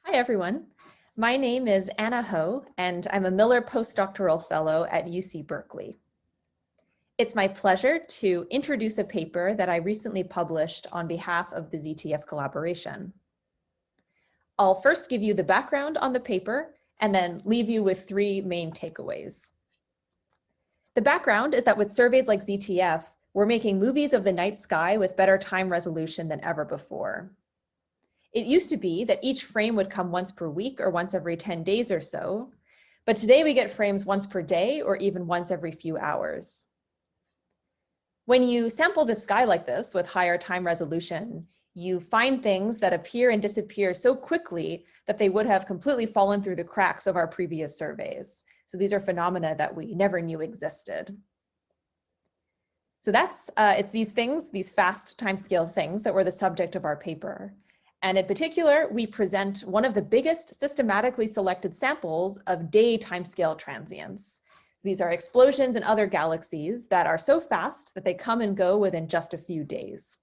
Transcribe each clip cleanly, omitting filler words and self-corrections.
Hi, everyone. My name is Anna Ho, and I'm a Miller postdoctoral fellow at UC Berkeley. It's my pleasure to introduce a paper that I recently published on behalf of the ZTF collaboration. I'll first give you the background on the paper and then leave you with three main takeaways. The background is that with surveys like ZTF, we're making movies of the night sky with better time resolution than ever before. It used to be that each frame would come once per week or once every 10 days or so, but today we get frames once per day or even once every few hours. When you sample the sky like this with higher time resolution, you find things that appear and disappear so quickly that they would have completely fallen through the cracks of our previous surveys. So these are phenomena that we never knew existed. So it's these things, these fast timescale things that were the subject of our paper. And in particular, we present one of the biggest systematically selected samples of day timescale transients. So these are explosions in other galaxies that are so fast that they come and go within just a few days.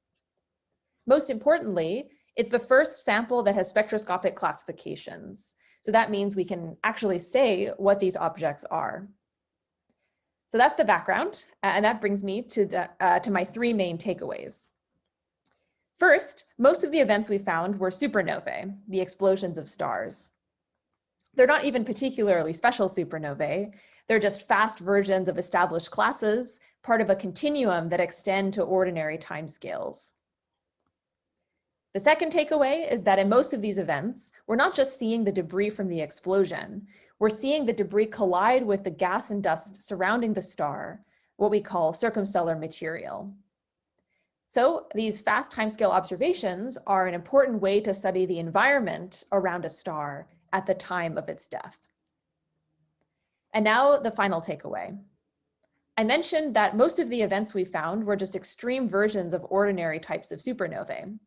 Most importantly, it's the first sample that has spectroscopic classifications. So that means we can actually say what these objects are. So that's the background, and that brings me to my three main takeaways. First, most of the events we found were supernovae, the explosions of stars. They're not even particularly special supernovae. They're just fast versions of established classes, part of a continuum that extend to ordinary timescales. The second takeaway is that in most of these events, we're not just seeing the debris from the explosion, we're seeing the debris collide with the gas and dust surrounding the star, what we call circumstellar material. So these fast timescale observations are an important way to study the environment around a star at the time of its death. And now the final takeaway. I mentioned that most of the events we found were just extreme versions of ordinary types of supernovae.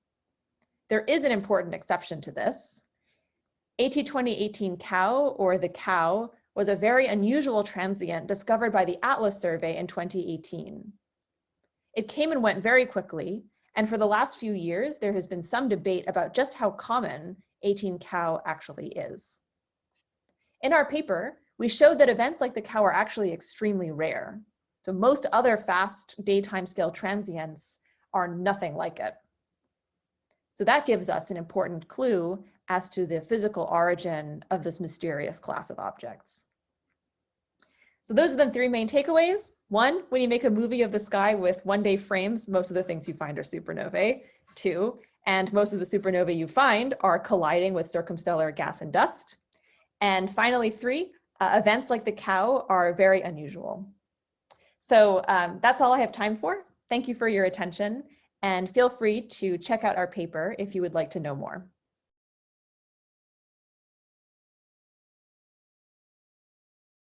There is an important exception to this. AT2018 Cow, or the Cow, was a very unusual transient discovered by the Atlas survey in 2018. It came and went very quickly, and for the last few years, there has been some debate about just how common 18 Cow actually is. In our paper, we showed that events like the Cow are actually extremely rare. So most other fast daytime scale transients are nothing like it. So that gives us an important clue as to the physical origin of this mysterious class of objects. So those are the three main takeaways. One, when you make a movie of the sky with one-day frames, most of the things you find are supernovae. Two, and most of the supernovae you find are colliding with circumstellar gas and dust. And finally, three, events like the Cow are very unusual. So that's all I have time for. Thank you for your attention, and feel free to check out our paper if you would like to know more.